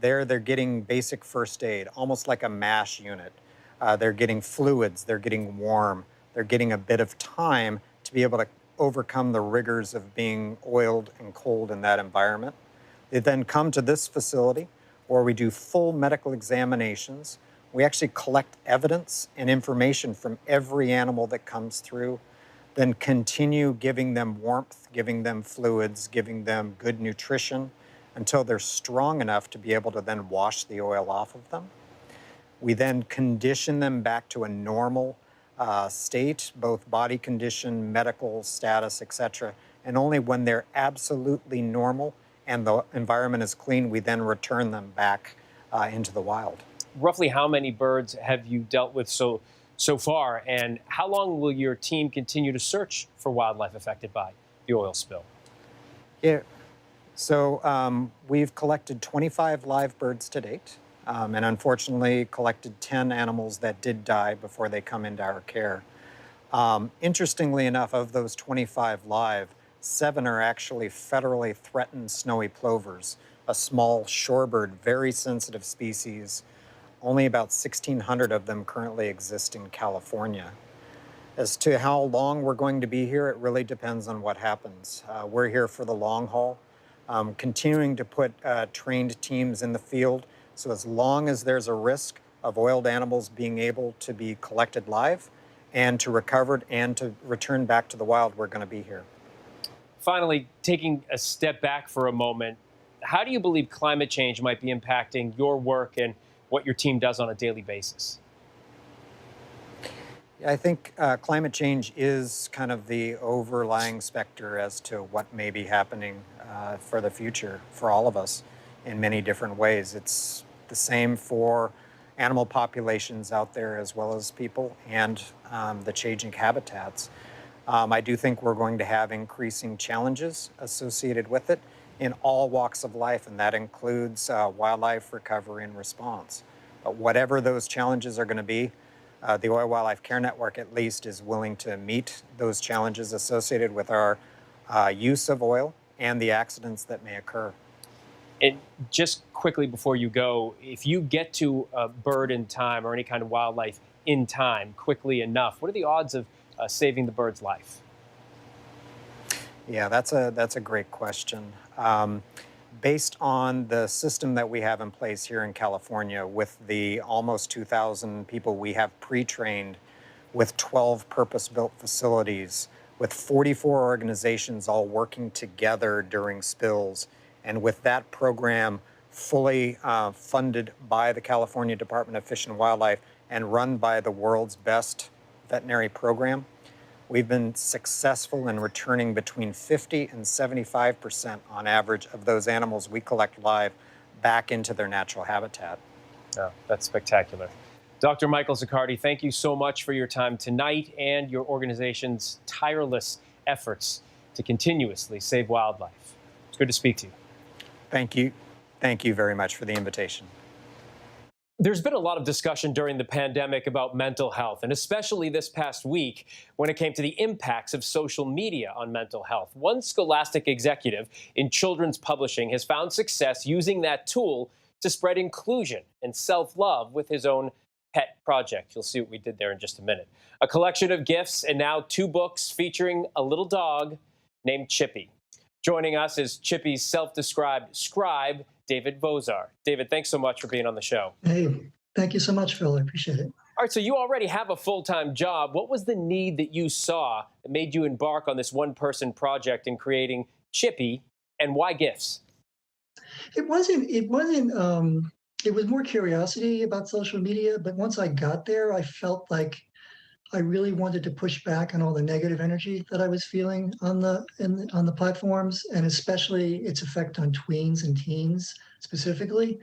There, they're getting basic first aid, almost like a MASH unit. They're getting fluids, they're getting warm, they're getting a bit of time to be able to overcome the rigors of being oiled and cold in that environment. They then come to this facility where we do full medical examinations. We actually collect evidence and information from every animal that comes through, then continue giving them warmth, giving them fluids, giving them good nutrition until they're strong enough to be able to then wash the oil off of them. We then condition them back to a normal state, both body condition, medical status, etc. And only when they're absolutely normal and the environment is clean, we then return them back into the wild. Roughly how many birds have you dealt with so far, and how long will your team continue to search for wildlife affected by the oil spill? Yeah, so we've collected 25 live birds to date. And unfortunately collected 10 animals that did die before they come into our care. Interestingly enough, of those 25 live, 7 are actually federally threatened snowy plovers, a small shorebird, very sensitive species. Only about 1,600 of them currently exist in California. As to how long we're going to be here, it really depends on what happens. We're here for the long haul, continuing to put trained teams in the field. So as long as there's a risk of oiled animals being able to be collected live and to recovered and to return back to the wild, we're going to be here. Finally, taking a step back for a moment, how do you believe climate change might be impacting your work and what your team does on a daily basis? I think climate change is kind of the overlying specter as to what may be happening for the future for all of us in many different ways. It's the same for animal populations out there as well as people and the changing habitats. I do think we're going to have increasing challenges associated with it in all walks of life, and that includes wildlife recovery and response. But whatever those challenges are going to be, the Oil Wildlife Care Network at least is willing to meet those challenges associated with our use of oil and the accidents that may occur. And just quickly before you go, if you get to a bird in time or any kind of wildlife in time quickly enough, what are the odds of saving the bird's life? Yeah, that's a great question. Based on the system that we have in place here in California with the almost 2,000 people we have pre-trained, with 12 purpose-built facilities, with 44 organizations all working together during spills, and with that program fully funded by the California Department of Fish and Wildlife and run by the world's best veterinary program, we've been successful in returning between 50 and 75% on average of those animals we collect live back into their natural habitat. Oh, that's spectacular. Dr. Michael Zaccardi, thank you so much for your time tonight and your organization's tireless efforts to continuously save wildlife. It's good to speak to you. Thank you. Thank you very much for the invitation. There's been a lot of discussion during the pandemic about mental health, and especially this past week when it came to the impacts of social media on mental health. One Scholastic executive in children's publishing has found success using that tool to spread inclusion and self-love with his own pet project. You'll see what we did there in just a minute. A collection of gifts and now 2 books featuring a little dog named Chippy. Joining us is Chippy's self-described scribe, David Vozar. David, thanks so much for being on the show. Hey, thank you so much, Phil. I appreciate it. All right, so you already have a full-time job. What was the need that you saw that made you embark on this one-person project in creating Chippy, and why gifts? It wasn't. It was more curiosity about social media. But once I got there, I felt like I really wanted to push back on all the negative energy that I was feeling on the platforms, and especially its effect on tweens and teens specifically.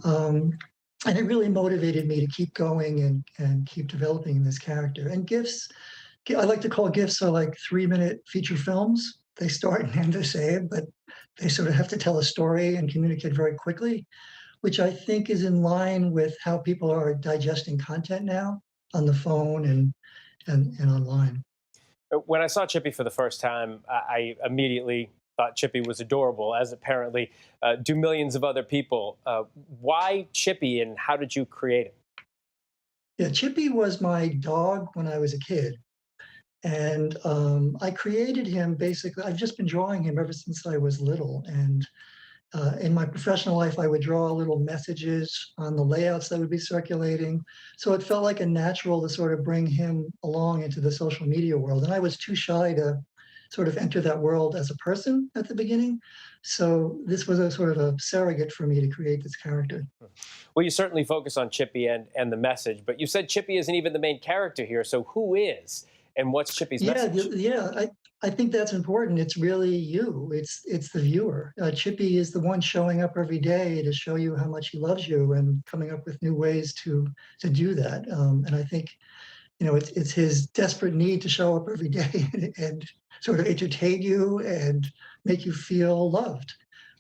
And it really motivated me to keep going and keep developing this character. And gifts, I like to call gifts are like 3-minute feature films. They start and end the same, but they sort of have to tell a story and communicate very quickly, which I think is in line with how people are digesting content now on the phone and online. When I saw Chippy for the first time, I immediately thought Chippy was adorable, as apparently do millions of other people. Why Chippy, and how did you create it? Yeah, Chippy was my dog when I was a kid. And I created him basically, I've just been drawing him ever since I was little. And in my professional life, I would draw little messages on the layouts that would be circulating. So it felt like a natural to sort of bring him along into the social media world. And I was too shy to sort of enter that world as a person at the beginning. So this was a sort of a surrogate for me to create this character. Well, you certainly focus on Chippy and the message, but you said Chippy isn't even the main character here. So who is? And what's Chippy's message? I think that's important. It's really you. It's the viewer. Chippy is the one showing up every day to show you how much he loves you and coming up with new ways to do that. And I think, it's his desperate need to show up every day and sort of entertain you and make you feel loved,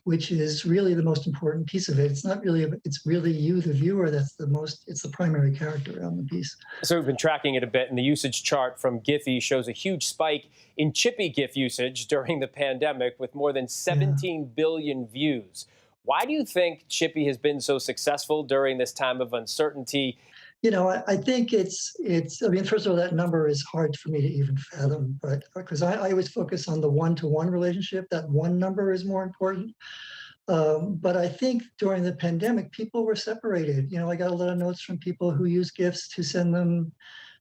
which is really the most important piece of it. It's really you, the viewer, it's the primary character on the piece. So we've been tracking it a bit, and the usage chart from Giphy shows a huge spike in Chippy GIF usage during the pandemic with more than 17 billion views. Why do you think Chippy has been so successful during this time of uncertainty? I think first of all, that number is hard for me to even fathom, but because I always focus on the one-to-one relationship, that one number is more important. But I think during the pandemic, people were separated. I got a lot of notes from people who use gifts to send them,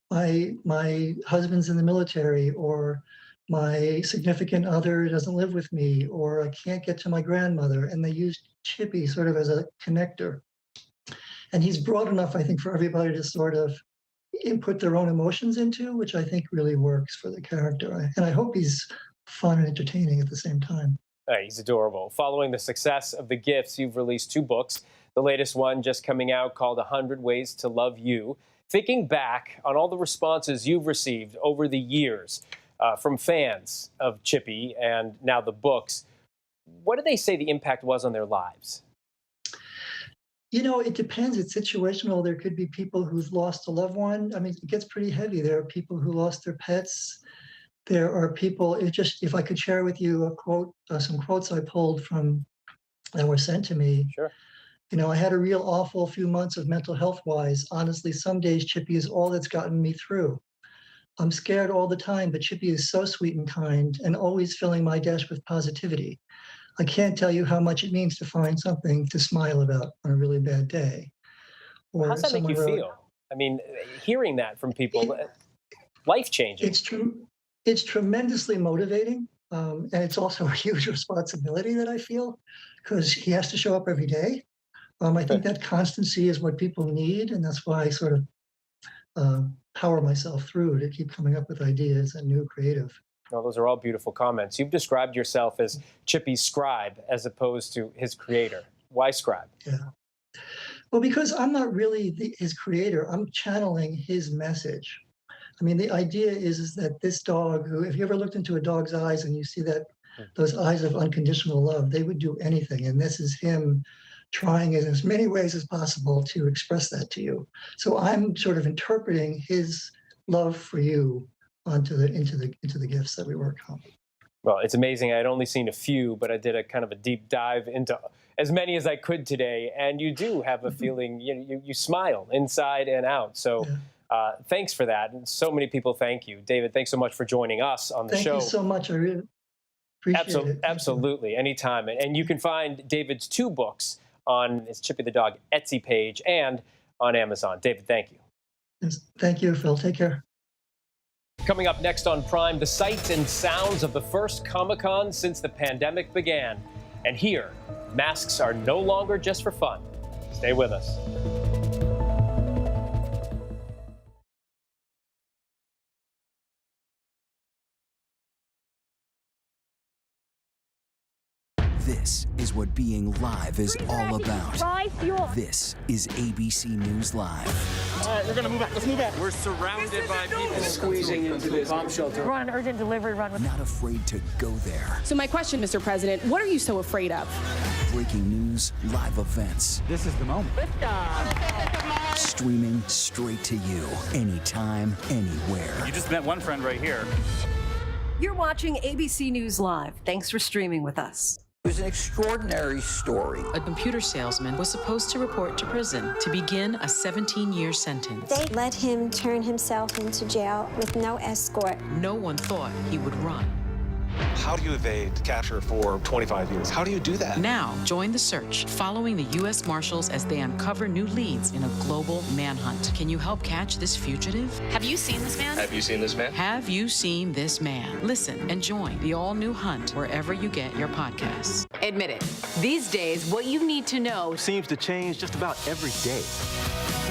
my husband's in the military, or my significant other doesn't live with me, or I can't get to my grandmother, and they used Chippy sort of as a connector. And he's broad enough, I think, for everybody to sort of input their own emotions into, which I think really works for the character. And I hope he's fun and entertaining at the same time. He's adorable. Following the success of the gifts, you've released 2 books. The latest one just coming out called 100 Ways to Love You. Thinking back on all the responses you've received over the years from fans of Chippy and now the books, what do they say the impact was on their lives? It depends. It's situational. There could be people who've lost a loved one. I mean, it gets pretty heavy. There are people who lost their pets. There are people, if I could share with you a quote, some quotes I pulled from that were sent to me. Sure. I had a real awful few months of mental health wise. Honestly, some days Chippy is all that's gotten me through. I'm scared all the time, but Chippy is so sweet and kind and always filling my dash with positivity. I can't tell you how much it means to find something to smile about on a really bad day. Or how's that make you feel? I mean, hearing that from people, life-changing. It's tremendously motivating, and it's also a huge responsibility that I feel, because he has to show up every day. I think that constancy is what people need, and that's why I sort of power myself through to keep coming up with ideas and new creative. Well, those are all beautiful comments. You've described yourself as Chippy's scribe as opposed to his creator. Why scribe? Yeah. Well, because I'm not really his creator. I'm channeling his message. I mean, the idea is that this dog, who, if you ever looked into a dog's eyes and you see those eyes of unconditional love, they would do anything. And this is him trying in as many ways as possible to express that to you. So I'm sort of interpreting his love for you into the gifts that we work on. Well, it's amazing. I'd only seen a few, but I did a kind of a deep dive into as many as I could today. And you do have a feeling, you smile inside and out. So thanks for that. And so many people thank you. David, thanks so much for joining us on the show. Thank you so much. I really appreciate it. Absolutely. Anytime. And you can find David's 2 books on his Chippy the Dog Etsy page and on Amazon. David, thank you. Yes, thank you, Phil. Take care. Coming up next on Prime, the sights and sounds of the first Comic-Con since the pandemic began. And here, masks are no longer just for fun. Stay with us. This is what being live is all about. This is ABC News Live. All right, we're gonna move back. Let's move back. We're surrounded by people squeezing into this bomb shelter. We're on an urgent delivery run. Not afraid to go there. So my question, Mr. President, what are you so afraid of? Breaking news, live events. This is the moment. Streaming straight to you, anytime, anywhere. You just met one friend right here. You're watching ABC News Live. Thanks for streaming with us. It was an extraordinary story. A computer salesman was supposed to report to prison to begin a 17-year sentence. They let him turn himself into jail with no escort. No one thought he would run. How do you evade capture for 25 years? How do you do that? Now, join the search, following the U.S. Marshals as they uncover new leads in a global manhunt. Can you help catch this fugitive? Have you seen this man? Have you seen this man? Have you seen this man? Listen and join the all-new hunt wherever you get your podcasts. Admit it. These days, what you need to know Seems to change just about every day.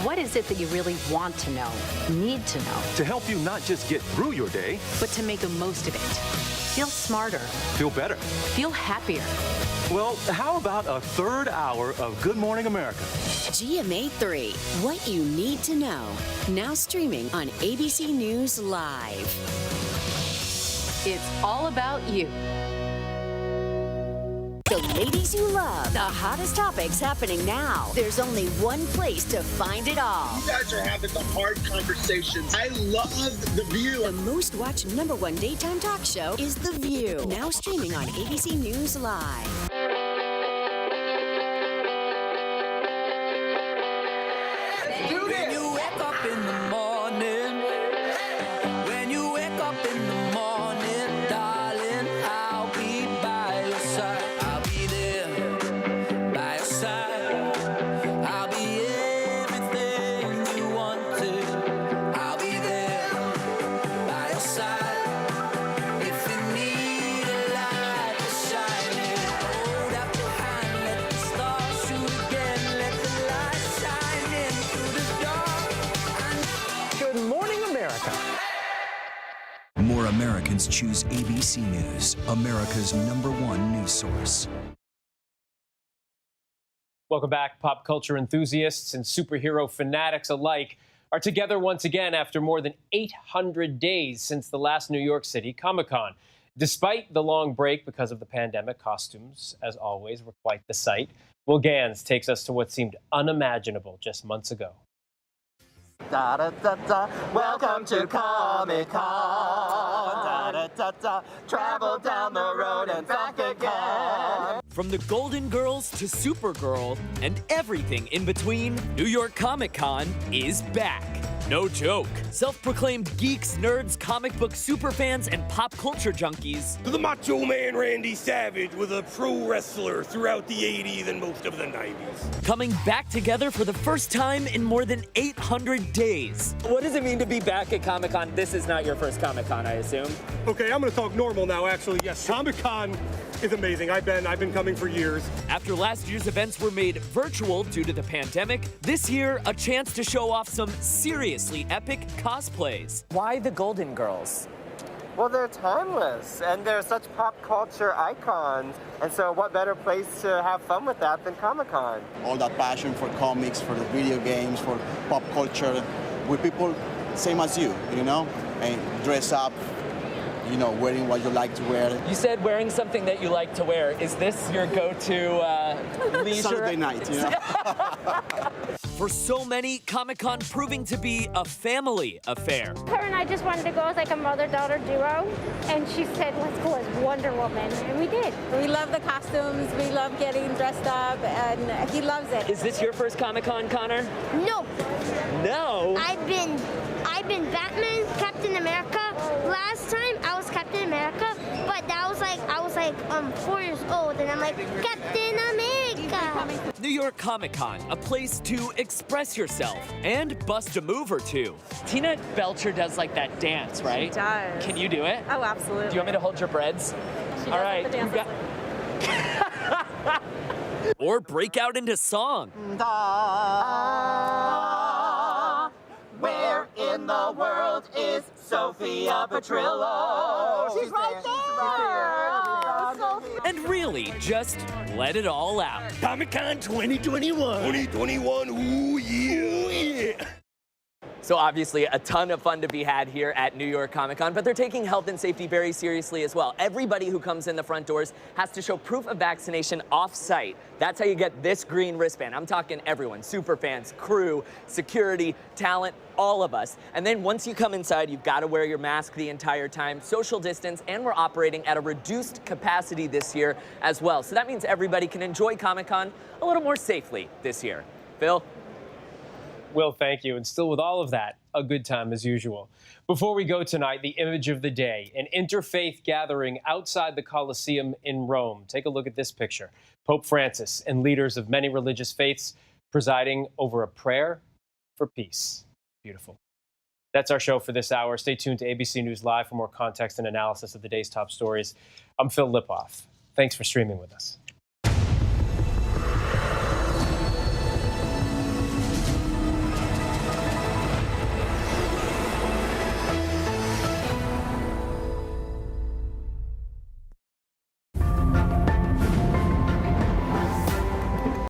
What is it that you really want to know, need to know, To help you not just get through your day, but to make the most of it? Feel smarter. feel better. Feel happier. Well, how about a third hour of Good Morning America? GMA 3, what you need to know. Now streaming on ABC News Live. It's all about you. The ladies you love, the hottest topics happening now. There's only one place to find it all. You guys are having the hard conversations. I love The View. The most watched #1 daytime talk show is The View. Now streaming on ABC News Live. When you wake up in the morning, when you wake up in the morning, darling, I'll be by your side. I'll be there by your side. I'll be everything you wanted. I'll be there by your side. If you need a light to shine it, hold out your hand, let the stars shoot again, let the light shine in through the dark. Good morning, America. More Americans choose ABC News, America's #1 news source. Welcome back. Pop culture enthusiasts and superhero fanatics alike are together once again after more than 800 days since the last New York City Comic-Con. Despite the long break because of the pandemic, costumes, as always, were quite the sight. Will Gans takes us to what seemed unimaginable just months ago. Da da da da. Welcome to Comic Con. Da da da da. Travel down the road and back again. From the Golden Girls to Supergirl and everything in between, New York Comic Con is back. No joke. Self-proclaimed geeks, nerds, comic book superfans, and pop culture junkies. To the Macho Man Randy Savage was a pro wrestler throughout the 80s and most of the 90s. Coming back together for the first time in more than 800 days. What does it mean to be back at Comic-Con? This is not your first Comic-Con, I assume. Okay, I'm gonna talk normal now, actually. Yes, Comic-Con is amazing. I've been coming for years. After last year's events were made virtual due to the pandemic, this year, a chance to show off some seriously epic cosplays. Why the Golden Girls? Well, they're timeless, and they're such pop culture icons. And so what better place to have fun with that than Comic-Con? All that passion for comics, for the video games, for pop culture, with people same as you know, and dress up, wearing what you like to wear. You said wearing something that you like to wear. Is this your go-to leisure? Saturday night, For so many, Comic-Con proving to be a family affair. Her and I just wanted to go as like a mother-daughter duo, and she said, let's go as Wonder Woman, and we did. We love the costumes, we love getting dressed up, and he loves it. Is this your first Comic-Con, Connor? No. No? I've been Batman, Captain America. Last time I was Captain America, but that was like, I was like like 4 years old, and I'm like, Captain America. New York Comic Con, a place to express yourself and bust a move or two. Tina Belcher does like that dance, right? She does. Can you do it? Oh, absolutely. Do you want me to hold your breads? She All does right. the dance. Or break out into song. Where in the world is Sophia Petrillo? She's right there! And really, just let it all out. Comic-Con 2021. 2021, ooh yeah. Ooh yeah. So obviously a ton of fun to be had here at New York Comic Con, but they're taking health and safety very seriously as well. Everybody who comes in the front doors has to show proof of vaccination off-site. That's how you get this green wristband. I'm talking everyone, superfans, crew, security, talent, all of us. And then once you come inside, you've got to wear your mask the entire time, social distance, and we're operating at a reduced capacity this year as well. So that means everybody can enjoy Comic Con a little more safely this year. Phil? Will, thank you. And still with all of that, a good time as usual. Before we go tonight, the image of the day, an interfaith gathering outside the Colosseum in Rome. Take a look at this picture. Pope Francis and leaders of many religious faiths presiding over a prayer for peace. Beautiful. That's our show for this hour. Stay tuned to ABC News Live for more context and analysis of the day's top stories. I'm Phil Lipoff. Thanks for streaming with us.